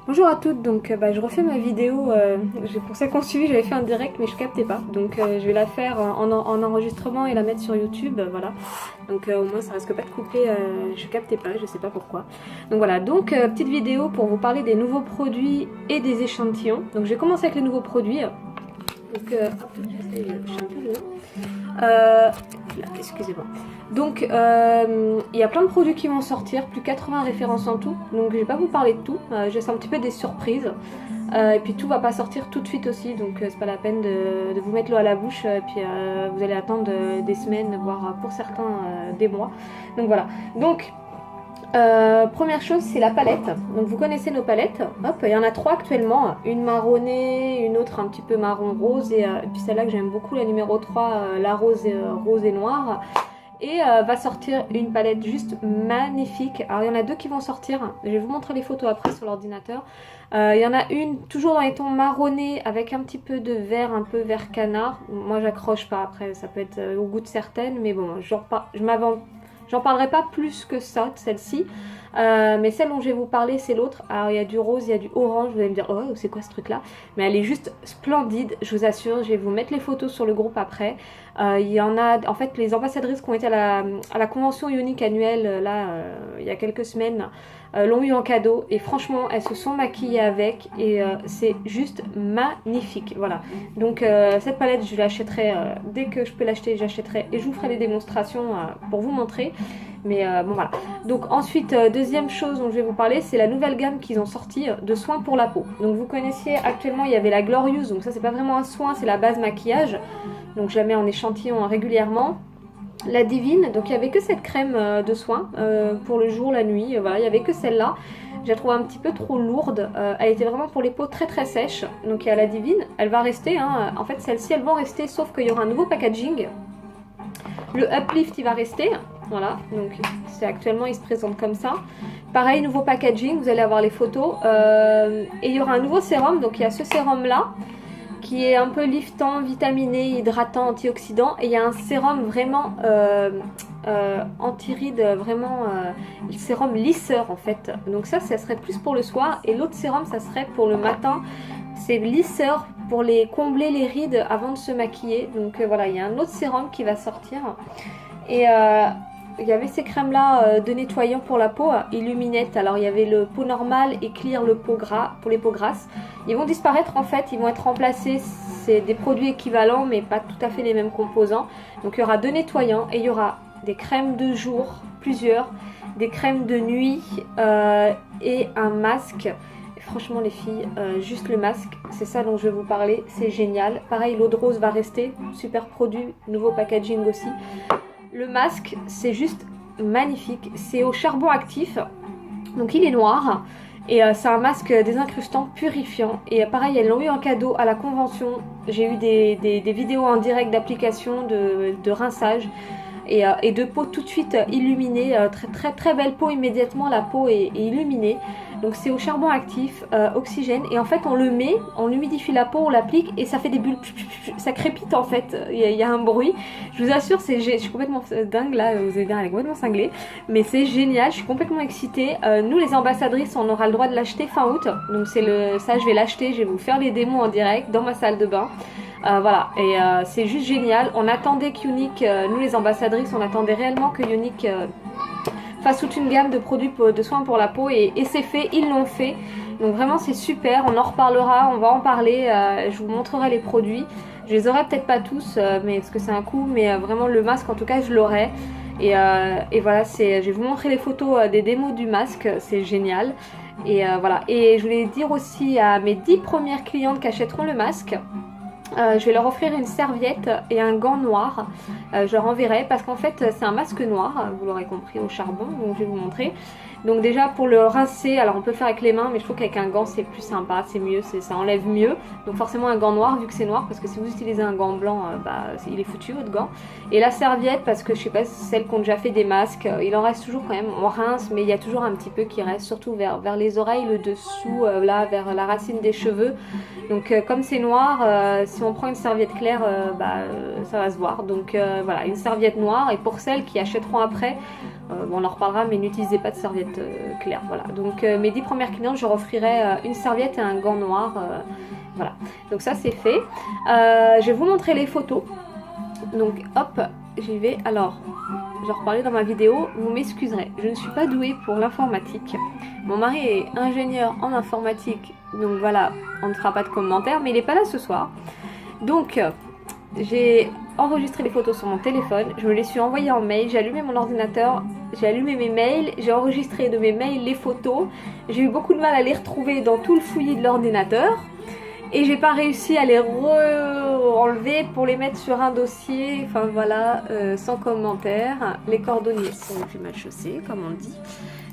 Bonjour à toutes, donc je refais ma vidéo, pour celles qui ont suivi j'avais fait un direct mais je captais pas, donc je vais la faire en enregistrement et la mettre sur YouTube, voilà, donc au moins ça risque pas de couper, je captais pas, je sais pas pourquoi. Donc voilà, donc petite vidéo pour vous parler des nouveaux produits et des échantillons. Donc je vais commencer avec les nouveaux produits, donc hop, j'essaie, je suis un peu loin. Là, excusez-moi. Donc, il y a plein de produits qui vont sortir, plus 80 références en tout. Donc, je vais pas vous parler de tout. Je laisse un petit peu des surprises. Et puis, tout va pas sortir tout de suite aussi. Donc, c'est pas la peine de vous mettre l'eau à la bouche. Et puis, vous allez attendre des semaines, voire pour certains des mois. Donc, voilà. Donc, première chose, c'est la palette. Donc vous connaissez nos palettes. Hop, il y en a trois actuellement. Une marronnée, une autre un petit peu marron rose et puis celle-là que j'aime beaucoup, la numéro 3, la rose et noire. Et va sortir une palette juste magnifique. Alors il y en a deux qui vont sortir. Je vais vous montrer les photos après sur l'ordinateur. Il y en a une toujours dans les tons marronnés avec un petit peu de vert, un peu vert canard. Moi j'accroche pas, après ça peut être au goût de certaines, mais bon, j'en parlerai pas plus que ça de celle-ci. Mais celle dont je vais vous parler, c'est l'autre. Alors il y a du rose, il y a du orange. Vous allez me dire, oh, c'est quoi ce truc-là? Mais elle est juste splendide, je vous assure. Je vais vous mettre les photos sur le groupe après. Il y en a, en fait, les ambassadrices qui ont été à la convention Ioniq annuelle, là, il y a quelques semaines, l'ont eu en cadeau. Et franchement, elles se sont maquillées avec. Et c'est juste magnifique. Voilà. Donc, cette palette, je l'achèterai dès que je peux l'acheter, j'achèterai. Et je vous ferai des démonstrations pour vous montrer. Mais bon voilà. Donc ensuite, deuxième chose dont je vais vous parler, c'est la nouvelle gamme qu'ils ont sortie de soins pour la peau. Donc vous connaissiez actuellement, il y avait la Glorious, donc ça c'est pas vraiment un soin, c'est la base maquillage. Donc je la mets en échantillon régulièrement. La Divine, donc il n'y avait que cette crème de soin pour le jour, la nuit, voilà, il n'y avait que celle-là. Je la trouve un petit peu trop lourde, elle était vraiment pour les peaux très très sèches. Donc il y a la Divine, elle va rester, hein. En fait celles-ci elles vont rester, sauf qu'il y aura un nouveau packaging. Le Uplift il va rester, voilà, donc c'est actuellement il se présente comme ça. Pareil, nouveau packaging, vous allez avoir les photos. Et il y aura un nouveau sérum, donc il y a ce sérum là, qui est un peu liftant, vitaminé, hydratant, antioxydant. Et il y a un sérum vraiment anti-rides, vraiment sérum lisseur en fait. Donc ça serait plus pour le soir. Et l'autre sérum, ça serait pour le matin. C'est lisseur pour combler les rides avant de se maquiller. Donc voilà, il y a un autre sérum qui va sortir. Et il y avait ces crèmes là de nettoyant pour la peau, Illuminette. Alors il y avait le peau normale et Clear le peau gras pour les peaux grasses. Ils vont disparaître en fait, ils vont être remplacés. C'est des produits équivalents mais pas tout à fait les mêmes composants. Donc il y aura deux nettoyants et il y aura des crèmes de jour, plusieurs, des crèmes de nuit et un masque. Franchement les filles, juste le masque, c'est ça dont je vais vous parler, c'est génial. Pareil, l'eau de rose va rester, super produit, nouveau packaging aussi. Le masque, c'est juste magnifique, c'est au charbon actif, donc il est noir. Et c'est un masque désincrustant, purifiant. Et pareil, elles l'ont eu en cadeau à la convention. J'ai eu des vidéos en direct d'application, de rinçage. Et de peau tout de suite illuminée, très très très belle peau immédiatement, la peau est illuminée. Donc c'est au charbon actif, oxygène, et en fait on le met, on humidifie la peau, on l'applique et ça fait des bulles, ça crépite en fait, il y a un bruit. Je vous assure, je suis complètement dingue là, vous allez dire elle est complètement cinglée, mais c'est génial, je suis complètement excitée. Nous les ambassadrices, on aura le droit de l'acheter fin août, donc ça je vais l'acheter, je vais vous faire les démos en direct dans ma salle de bain. Voilà, et c'est juste génial. On attendait qu'Ioniq, nous les ambassadrices, on attendait réellement que Ioniq fasse toute une gamme de produits de soins pour la peau et c'est fait, ils l'ont fait. Donc vraiment c'est super, on en reparlera, on va en parler, je vous montrerai les produits. Je les aurai peut-être pas tous, mais parce que c'est un coût, mais vraiment le masque en tout cas je l'aurai. Et voilà, je vais vous montrer les photos des démos du masque, c'est génial. Et voilà, et je voulais dire aussi à mes 10 premières clientes qui achèteront le masque, je vais leur offrir une serviette et un gant noir. Je leur enverrai parce qu'en fait c'est un masque noir, vous l'aurez compris, au charbon, donc je vais vous montrer. Donc déjà pour le rincer, alors on peut le faire avec les mains mais je trouve qu'avec un gant c'est plus sympa, c'est mieux, ça enlève mieux. Donc forcément un gant noir vu que c'est noir, parce que si vous utilisez un gant blanc, il est foutu votre gant. Et la serviette, parce que je sais pas si celles qui ont déjà fait des masques, il en reste toujours quand même, on rince mais il y a toujours un petit peu qui reste, surtout vers les oreilles, le dessous, là vers la racine des cheveux. Donc comme c'est noir, si on prend une serviette claire, ça va se voir. Donc voilà, une serviette noire, et pour celles qui achèteront après, Bon, on en reparlera, mais n'utilisez pas de serviette claire. Voilà. Donc mes 10 premières clientes, je leur offrirai une serviette et un gant noir. Voilà. Donc ça c'est fait. Je vais vous montrer les photos. Donc hop, j'y vais. Alors, j'en reparlais dans ma vidéo, vous m'excuserez, je ne suis pas douée pour l'informatique. Mon mari est ingénieur en informatique, donc voilà, on ne fera pas de commentaires, mais il n'est pas là ce soir. Donc, j'ai enregistré les photos sur mon téléphone, je me les suis envoyées en mail, j'ai allumé mon ordinateur, j'ai allumé mes mails, j'ai enregistré de mes mails les photos. J'ai eu beaucoup de mal à les retrouver dans tout le fouillis de l'ordinateur. Et j'ai pas réussi à les enlever pour les mettre sur un dossier, enfin voilà, sans commentaire. Les cordonniers sont plus mal chaussés, comme on dit.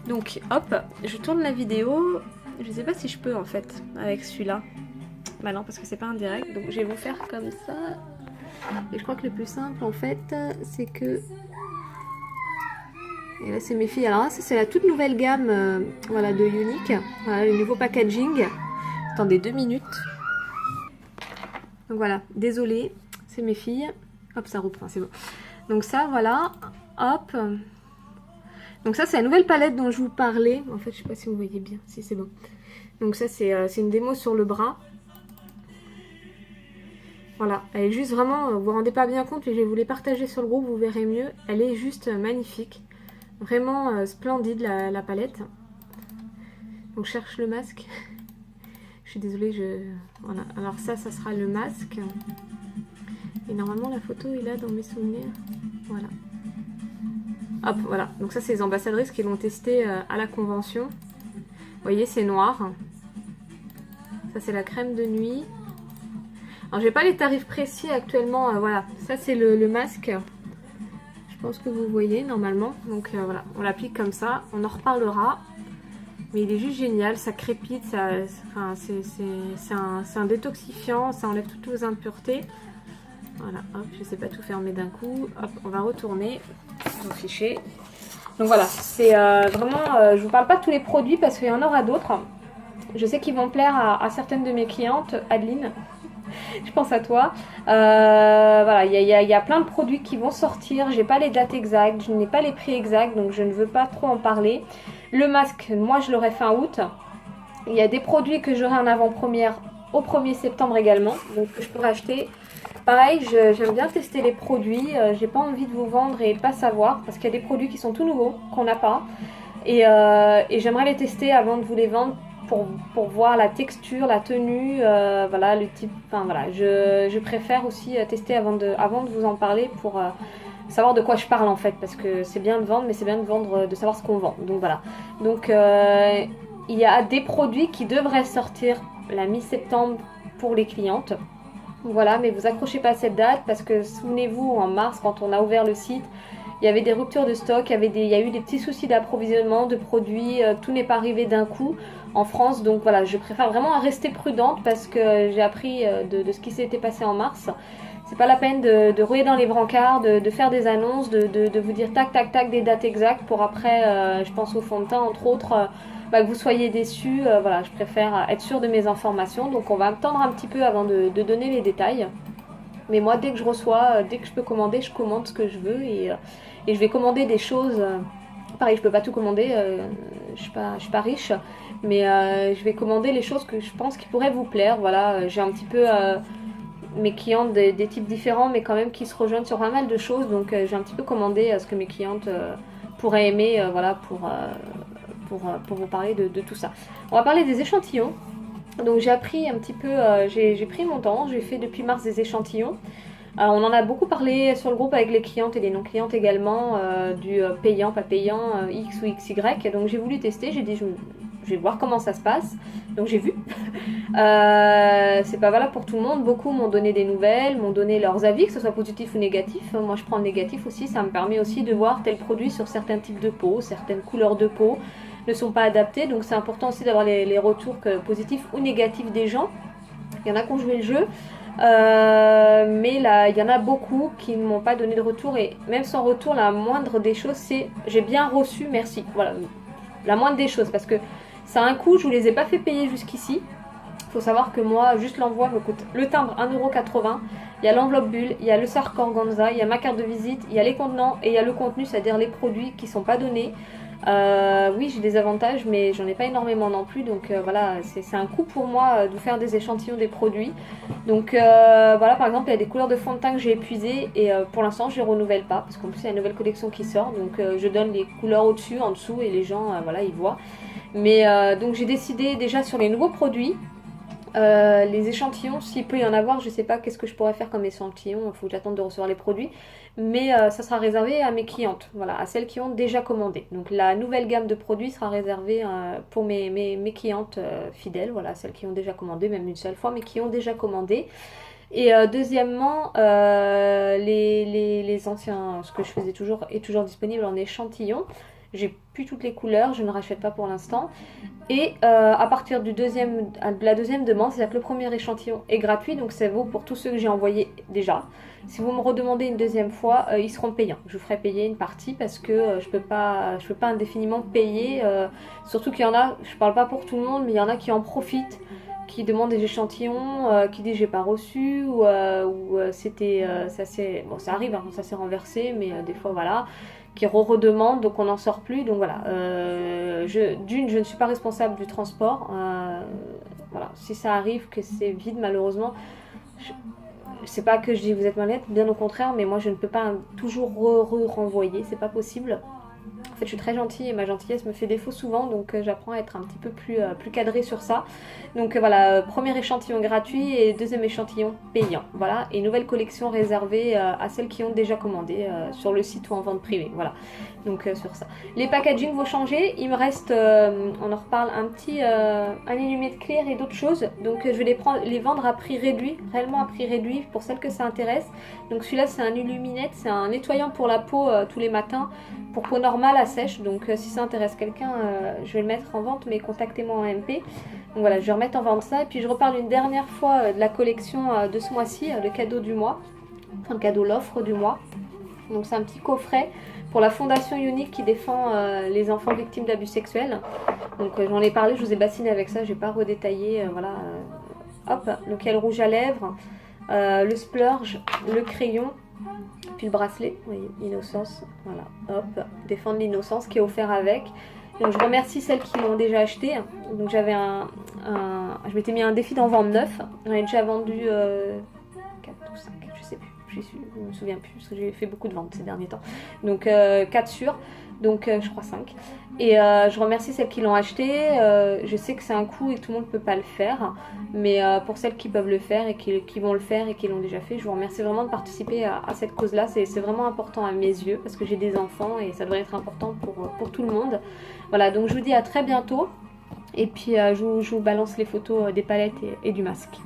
Donc hop, je tourne la vidéo. Je sais pas si je peux en fait, avec celui-là. Bah non, parce que c'est pas un direct, donc je vais vous faire comme ça. Et je crois que le plus simple en fait, c'est que... Et là c'est mes filles. Alors là, c'est la toute nouvelle gamme voilà, de Unique. Voilà, le nouveau packaging. Attendez 2 minutes. Donc voilà, désolée, c'est mes filles. Hop, ça reprend, c'est bon. Donc ça, voilà, hop. Donc ça, c'est la nouvelle palette dont je vous parlais. En fait, je sais pas si vous voyez bien. Si, c'est bon. Donc ça, c'est une démo sur le bras. Voilà, elle est juste vraiment, vous vous rendez pas bien compte, mais je vais vous les partager sur le groupe, vous verrez mieux. Elle est juste magnifique. Vraiment splendide, la palette. Donc je cherche le masque. Je suis désolée, voilà. Alors ça sera le masque. Et normalement la photo est là dans mes souvenirs. Voilà. Hop, voilà. Donc ça c'est les ambassadrices qui l'ont testé à la convention. Vous voyez, c'est noir. Ça c'est la crème de nuit. Alors j'ai pas les tarifs précis actuellement. Voilà. Ça c'est le masque. Je pense que vous voyez normalement. Donc voilà, on l'applique comme ça. On en reparlera. Mais il est juste génial, ça crépite, c'est un détoxifiant, ça enlève toutes vos impuretés. Voilà, hop, je ne sais pas tout fermer d'un coup. Hop, on va retourner au fichier. Donc voilà, c'est vraiment, je vous parle pas de tous les produits parce qu'il y en aura d'autres. Je sais qu'ils vont plaire à certaines de mes clientes, Adeline. Je pense à toi. Voilà, il y a plein de produits qui vont sortir. J'ai pas les dates exactes, je n'ai pas les prix exacts, donc je ne veux pas trop en parler. Le masque, moi je l'aurai fin août. Il y a des produits que j'aurai en avant-première au 1er septembre également, donc que je pourrai acheter. Pareil, j'aime bien tester les produits. J'ai pas envie de vous vendre et pas savoir, parce qu'il y a des produits qui sont tout nouveaux, qu'on n'a pas. Et j'aimerais les tester avant de vous les vendre. Pour voir la texture, la tenue, voilà, le type, enfin voilà, je préfère aussi tester avant de vous en parler pour savoir de quoi je parle en fait, parce que c'est bien de vendre, mais c'est bien de vendre, de savoir ce qu'on vend, donc voilà. Donc il y a des produits qui devraient sortir la mi-septembre pour les clientes, voilà, mais vous accrochez pas à cette date, parce que souvenez-vous, en mars, quand on a ouvert le site, il y avait des ruptures de stock, il y a eu des petits soucis d'approvisionnement de produits, tout n'est pas arrivé d'un coup en France, donc voilà, je préfère vraiment rester prudente parce que j'ai appris de ce qui s'était passé en mars. C'est pas la peine de rouler dans les brancards, de faire des annonces, de vous dire tac tac tac des dates exactes pour après, je pense au fond de teint entre autres, que vous soyez déçus. Voilà, je préfère être sûre de mes informations, donc on va attendre un petit peu avant de donner les détails. Mais moi, dès que je reçois, dès que je peux commander, je commande ce que je veux et je vais commander des choses. Pareil, je peux pas tout commander, je suis pas riche, mais je vais commander les choses que je pense qui pourraient vous plaire. Voilà, j'ai un petit peu mes clientes des types différents, mais quand même qui se rejoignent sur pas mal de choses. Donc, j'ai un petit peu commandé ce que mes clientes pourraient aimer, voilà, pour vous parler de tout ça. On va parler des échantillons. Donc j'ai appris un petit peu, j'ai pris mon temps, j'ai fait depuis mars des échantillons. On en a beaucoup parlé sur le groupe avec les clientes et les non-clientes également, du payant, pas payant, X ou XY. Donc j'ai voulu tester, j'ai dit je vais voir comment ça se passe. Donc j'ai vu. C'est pas valable pour tout le monde, beaucoup m'ont donné des nouvelles, m'ont donné leurs avis, que ce soit positif ou négatif. Moi je prends le négatif aussi, ça me permet aussi de voir tel produit sur certains types de peau, certaines couleurs de peau ne sont pas adaptés, donc c'est important aussi d'avoir les retours positifs ou négatifs des gens. Il y en a qui ont joué le jeu, mais là il y en a beaucoup qui ne m'ont pas donné de retour, et même sans retour, la moindre des choses c'est j'ai bien reçu, merci. Voilà, la moindre des choses, parce que ça a un coût, je vous les ai pas fait payer jusqu'ici. Il faut savoir que moi, juste l'envoi me coûte le timbre 1,80 €. Il y a l'enveloppe bulle, il y a le sac organza, il y a ma carte de visite, il y a les contenants et il y a le contenu, c'est-à-dire les produits qui ne sont pas donnés. Oui, j'ai des avantages, mais j'en ai pas énormément non plus. Donc voilà, c'est un coût pour moi de faire des échantillons des produits. Donc voilà, par exemple, il y a des couleurs de fond de teint que j'ai épuisées et pour l'instant, je les renouvelle pas parce qu'en plus, il y a une nouvelle collection qui sort. Donc je donne les couleurs au-dessus, en dessous et les gens, voilà, ils voient. Mais donc j'ai décidé déjà sur les nouveaux produits. Les échantillons, s'il peut y en avoir, je sais pas qu'est-ce que je pourrais faire comme échantillon, il faut que j'attende de recevoir les produits, mais ça sera réservé à mes clientes, voilà, à celles qui ont déjà commandé. Donc la nouvelle gamme de produits sera réservée pour mes clientes fidèles, voilà, celles qui ont déjà commandé, même une seule fois, mais qui ont déjà commandé. Et deuxièmement, les anciens, ce que je faisais toujours est toujours disponible en échantillon. J'ai plus toutes les couleurs, je ne rachète pas pour l'instant. Et à partir de la deuxième demande, c'est-à-dire que le premier échantillon est gratuit, donc ça vaut pour tous ceux que j'ai envoyés déjà. Si vous me redemandez une deuxième fois, ils seront payants. Je vous ferai payer une partie parce que je peux pas indéfiniment payer. Surtout qu'il y en a, je parle pas pour tout le monde, mais il y en a qui en profitent, qui demandent des échantillons, qui disent j'ai pas reçu ou c'était ça arrive, hein, ça s'est renversé, mais des fois voilà, qui redemandent, donc on n'en sort plus. Donc voilà, je ne suis pas responsable du transport. Voilà, si ça arrive que c'est vide, malheureusement, c'est pas que je dis vous êtes malhonnête, bien au contraire, mais moi je ne peux pas toujours renvoyer, c'est pas possible. En fait, je suis très gentille et ma gentillesse me fait défaut souvent, donc j'apprends à être un petit peu plus cadrée sur ça. Donc voilà, premier échantillon gratuit et deuxième échantillon payant. Voilà, et nouvelle collection réservée à celles qui ont déjà commandé sur le site ou en vente privée. Voilà, donc sur ça. Les packaging vont changer. Il me reste, on en reparle, un illumé de clair et d'autres choses. Donc je vais les vendre à prix réduit, réellement à prix réduit pour celles que ça intéresse. Donc celui-là, c'est un illuminette, c'est un nettoyant pour la peau tous les matins, pour peau normale à sèche. Donc si ça intéresse quelqu'un, je vais le mettre en vente, mais contactez-moi en MP. Donc voilà, je vais remettre en vente ça. Et puis je reparle une dernière fois de la collection de ce mois-ci, le cadeau du mois, enfin le cadeau, l'offre du mois. Donc c'est un petit coffret pour la Fondation Unique qui défend les enfants victimes d'abus sexuels. Donc j'en ai parlé, je vous ai bassiné avec ça, je vais pas redétailler. Voilà, hop, donc il y a le rouge à lèvres, le splurge, le crayon, puis le bracelet, vous voyez, innocence, voilà, hop, défendre l'innocence qui est offert avec. Donc je remercie celles qui l'ont déjà acheté. Donc j'avais je m'étais mis un défi d'en vendre 9. J'en ai déjà vendu 4 ou 5, je sais plus. Je ne me souviens plus parce que j'ai fait beaucoup de ventes ces derniers temps. Donc 4 sûrs, donc je crois 5. Et je remercie celles qui l'ont acheté. Je sais que c'est un coût et que tout le monde ne peut pas le faire. Mais pour celles qui peuvent le faire et qui vont le faire et qui l'ont déjà fait, je vous remercie vraiment de participer à cette cause-là. C'est vraiment important à mes yeux parce que j'ai des enfants et ça devrait être important pour tout le monde. Voilà, donc je vous dis à très bientôt. Et puis je vous balance les photos des palettes et du masque.